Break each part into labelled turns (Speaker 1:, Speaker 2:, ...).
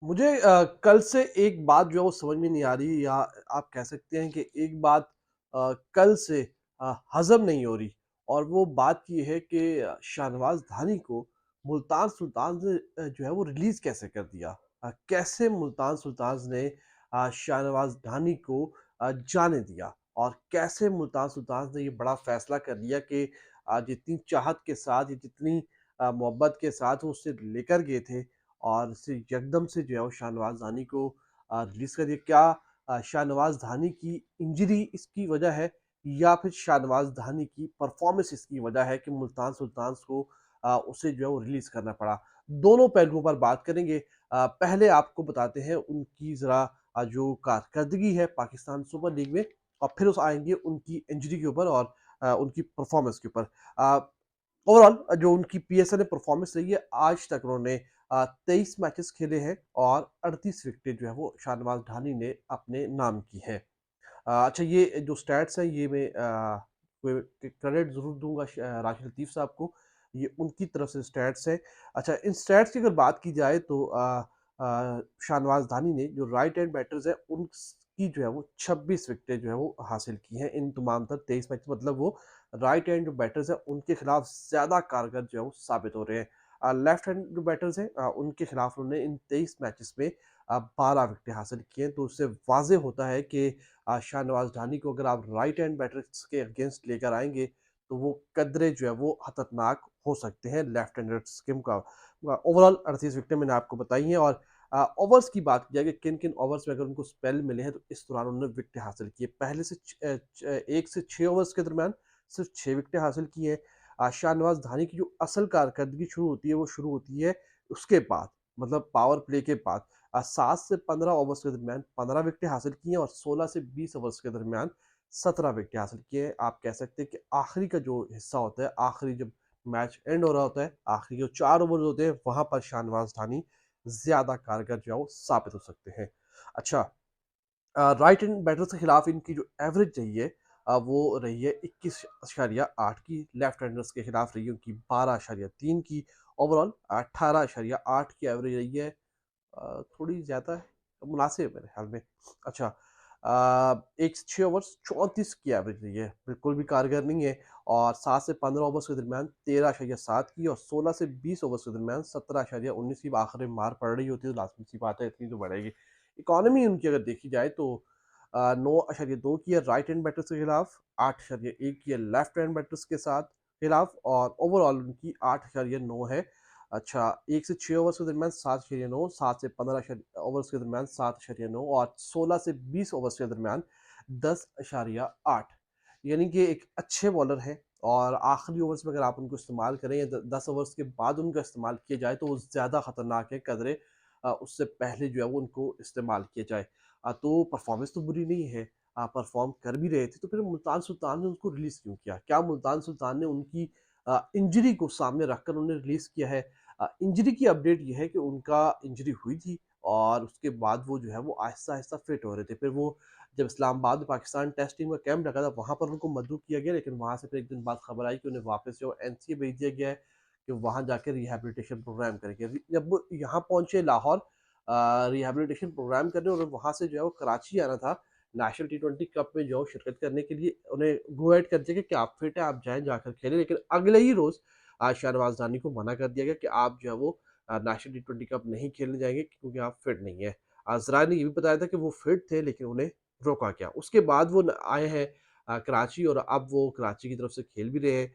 Speaker 1: मुझे कल से एक बात जो है वो समझ में नहीं आ रही, या आप कह सकते हैं कि एक बात कल से हज़म नहीं हो रही। और वो बात ये है कि शाहनवाज़ धानी को मुल्तान सुल्तान ने जो है वो रिलीज़ कैसे कर दिया? कैसे मुल्तान सुल्तान ने शाहनवाज़ धानी को जाने दिया? और कैसे मुल्तान सुल्तान ने ये बड़ा फ़ैसला कर लिया कि जितनी चाहत के साथ, या जितनी मोहब्बत के साथ वो उसे लेकर गए थे, और इसे यकदम से जो है वो शाहनवाज़ धानी को रिलीज़ कर दिया। क्या शाहनवाज़ धानी की इंजरी इसकी वजह है, या फिर शाहनवाज़ धानी की परफ़ॉर्मेंस इसकी वजह है कि मुल्तान सुल्तान्स को उसे जो है वो रिलीज़ करना पड़ा? दोनों पहलुओं पर बात करेंगे। पहले आपको बताते हैं उनकी ज़रा जो कारकर्दगी है पाकिस्तान सुपर लीग में, और फिर उस आएँगे उनकी इंजरी के ऊपर और उनकी परफ़ॉर्मेंस के ऊपर। ओवरऑल जो उनकी पीएसएल में परफ़ॉर्मेंस रही है, आज तक उन्होंने 23 मैचेस खेले हैं और 38 विकेटें जो है वो शाहनवाज़ ढानी ने अपने नाम की हैं। अच्छा, ये जो स्टैट्स हैं ये मैं क्रेडिट ज़रूर दूँगा राशिद लतीफ़ साहब को, ये उनकी तरफ से स्टैट्स हैं। अच्छा, इन स्टैट्स की अगर बात की जाए तो शाहनवाज़ धानी ने जो राइट हैंड बैटर्स हैं उनकी जो है वो 26 विकेटें जो है वो हासिल की हैं इन तमाम तर 23 मैच, मतलब वो राइट हैंड जो बैटर्स हैं उनके खिलाफ ज़्यादा कारगर जो है वो साबित हो रहे हैं। लेफ्ट हैंड जो बैटर्स हैं उनके खिलाफ उन्होंने इन 23 मैचेस में 12 विकेटें हासिल की हैं, तो उससे वाज़ेह होता है कि शाहनवाज़ ढानी को अगर आप राइट हैंड बैटर्स के अगेंस्ट लेकर आएँगे, तो वो कदरे जो है वो खतरनाक हो सकते हैं लेफ्ट हैंडर्स के ओवरऑल 38 विकेटें मैंने आपको बताई हैं। और ओवर्स की बात की जाए कि किन-किन ओवर्स में अगर उनको स्पेल मिले हैं, तो इस दौरान उन्होंने विकेटें हासिल की है। पहले से 1 से 6 ओवर्स के दरमियान सिर्फ़ 6 विकेटें हासिल की हैं। शाहनवाज़ धानी की जो असल कारकर्दगी शुरू होती है, वो शुरू होती है उसके बाद, मतलब पावर प्ले के बाद। 7 से 15 ओवर्स के दरमियान 15 विकेटें हासिल की हैं, और 16 से 20 ओवर्स के दरमियान 17 विकेटें हासिल की हैं। आप कह सकते हैं कि आखिरी का जो हिस्सा होता है, आखिरी जब मैच एंड हो रहा होता है, आखिरी जो 4 ओवर होते हैं, वहाँ पर शाहनवाज़ ढानी ज़्यादा कारगर जो है वो साबित हो सकते हैं। अच्छा, राइट हैंड बैटर्स के खिलाफ इनकी जो एवरेज रही है वो रही है 21.8 की, लेफ्ट हैंडर्स के खिलाफ रही है उनकी 12.3 की, ओवरऑल 18.8 की एवरेज रही है। थोड़ी ज़्यादा है, मुनासिब है मेरे ख़्याल में। अच्छा, 1 से 6 ओवर्स 34 की एवरेज रही है, बिल्कुल भी कारगर नहीं है। और 7 से 15 ओवर्स के दरमियान 13.7 की, और 16 से 20 ओवर्स के दरमियान 17.19 की। आखिर में मार पड़ रही होती है तो लाज़मी-सी बात है इतनी तो बढ़ेगी। इकॉनमी उनकी अगर देखी जाए तो 9.2 की है राइट हैंड बैटर्स के खिलाफ, 8.1 की है लेफ्ट हैंड बैटर्स के साथ खिलाफ, और ओवरऑल उनकी 8.9 है। अच्छा, 1 से 6 ओवर्स के दरमियान 7.9, 7 से 15 ओवर्स के दरमियान 7.9, और 16 से 20 ओवर्स के दरमियान 10.8। यानी कि एक अच्छे बॉलर हैं, और आखिरी ओवर्स में अगर आप उनको इस्तेमाल करें, या 10 ओवर्स के बाद उनका इस्तेमाल किया जाए, तो वो ज़्यादा खतरनाक है कदरे उससे पहले जो है वो उनको इस्तेमाल किया जाए। तो परफॉर्मेंस तो बुरी नहीं है, परफॉर्म कर भी रहे थे, तो फिर मुल्तान सुल्तान ने उनको रिलीज़ क्यों किया? क्या मुल्तान सुल्तान ने उनकी इंजरी को सामने रखकर उन्हें रिलीज़ किया है? इंजरी की अपडेट ये है कि उनका इंजरी हुई थी, और उसके बाद वो जो है वो आहिस्ता-आहिस्ता फिट हो रहे थे। फिर वो जब इस्लामाबाद में पाकिस्तान टेस्ट टीम का कैंप लगा था, वहाँ पर उनको मदऊ किया गया, लेकिन वहाँ से फिर 1 दिन बाद खबर आई कि उन्हें वापस जो एनसीए भेज दिया गया है कि वहाँ जाके रिहैबिलिटेशन प्रोग्राम करेंगे। जब वो यहाँ पहुँचे लाहौर रिहैबिलिटेशन प्रोग्राम करने, और वहाँ से जो है वो कराची आना था, नेशनल टी20 कप में जो शिरकत करने के लिए उन्हें गो अहेड कर दिया गया कि आप फिट हैं, आप जाएँ जाकर खेलें। लेकिन अगले ही रोज़ शाहनवाज़ रानी को मना कर दिया गया कि आप जो है वो नेशनल टी20 कप नहीं खेलने जाएँगे क्योंकि आप फिट नहीं हैं। ज़राए ने ये भी बताया था कि वो फिट थे, लेकिन उन्हें रोका गया। उसके बाद वो आए हैं कराची, और अब वो कराची की तरफ से खेल भी रहे हैं।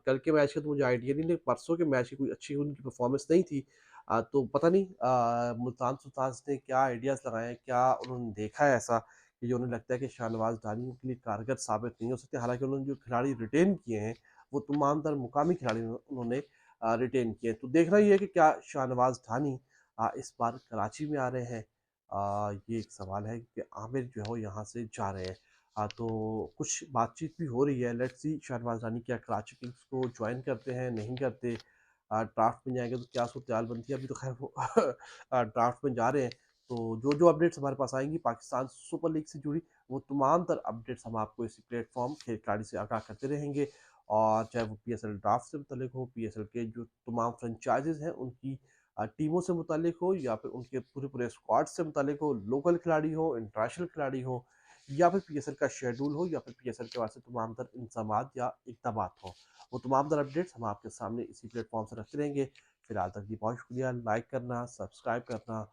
Speaker 1: कल के मैच का तो मुझे आइडिया नहीं, लेकिन परसों के मैच की कोई अच्छी उनकी परफॉर्मेंस नहीं थी। तो पता नहीं मुल्तान सुल्तान्स ने क्या आइडियाज़ लगाए हैं, क्या उन्होंने देखा है ऐसा कि जो उन्हें लगता है कि शाहनवाज़ ढानी के लिए कारगर साबित नहीं हो सकते। हालाँकि उन्होंने जो खिलाड़ी रिटेन किए हैं, वो तमाम तर मुकामी खिलाड़ी उन्होंने रिटेन किए हैं। तो देखना ये है कि क्या शाहनवाज़ ढानी इस बार कराची में आ रहे हैं? ये एक सवाल है कि आमिर जो है वो यहाँ से जा रहे हैं। तो कुछ बातचीत भी हो रही है, लेट्स सी शाहनवाज़ ढानी क्या कराची किंग्स को जॉइन करते हैं, नहीं करते? ड्राफ्ट में जाएँगे तो क्या सूरत-हाल बनती है? अभी तो ख़ैर वो ड्राफ्ट में जा रहे हैं। तो जो-जो अपडेट्स हमारे पास आएँगी पाकिस्तान सुपर लीग से जुड़ी, वो तमाम तर अपडेट्स हम आपको इसी प्लेटफ़ॉर्म खेल खिलाड़ी से आगाह करते रहेंगे। और चाहे वो पीएसएल ड्राफ्ट से मुतल्लिक हो, पीएसएल के जो तमाम फ्रेंचाइज़ीज़ हैं, उनकी टीमों से मुताल्लिक हो या फिर उनके पूरे-पूरे स्क्वाड से मुताल्लिक हो, लोकल खिलाड़ी हो, इंटरनेशनल खिलाड़ी हो या फिर पीएसएल का शेड्यूल हो या फिर पीएसएल के वास्ते तमाम तर इंतज़ामात या इक़दामात हों। वो तमाम तर अपडेट्स हम आपके सामने इसी प्लेटफ़ॉर्म से रखते रहेंगे। फिलहाल तक जी बहुत शुक्रिया, लाइक करना, सब्सक्राइब करना,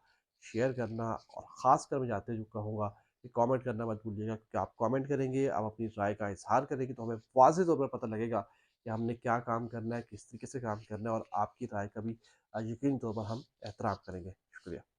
Speaker 1: शेयर करना और ख़ासकर मैं जाते जो कहूँगा कि कमेंट करना मत भूलिएगा क्योंकि आप कमेंट करेंगे, आप अपनी राय का इज़हार करेंगे तो हमें वाज़ेह तौर पर पता लगेगा कि हमने क्या काम करना है, किस तरीके से काम करना है और आपकी राय का भी यकीनी तौर पर हम एहतराम करेंगे। शुक्रिया।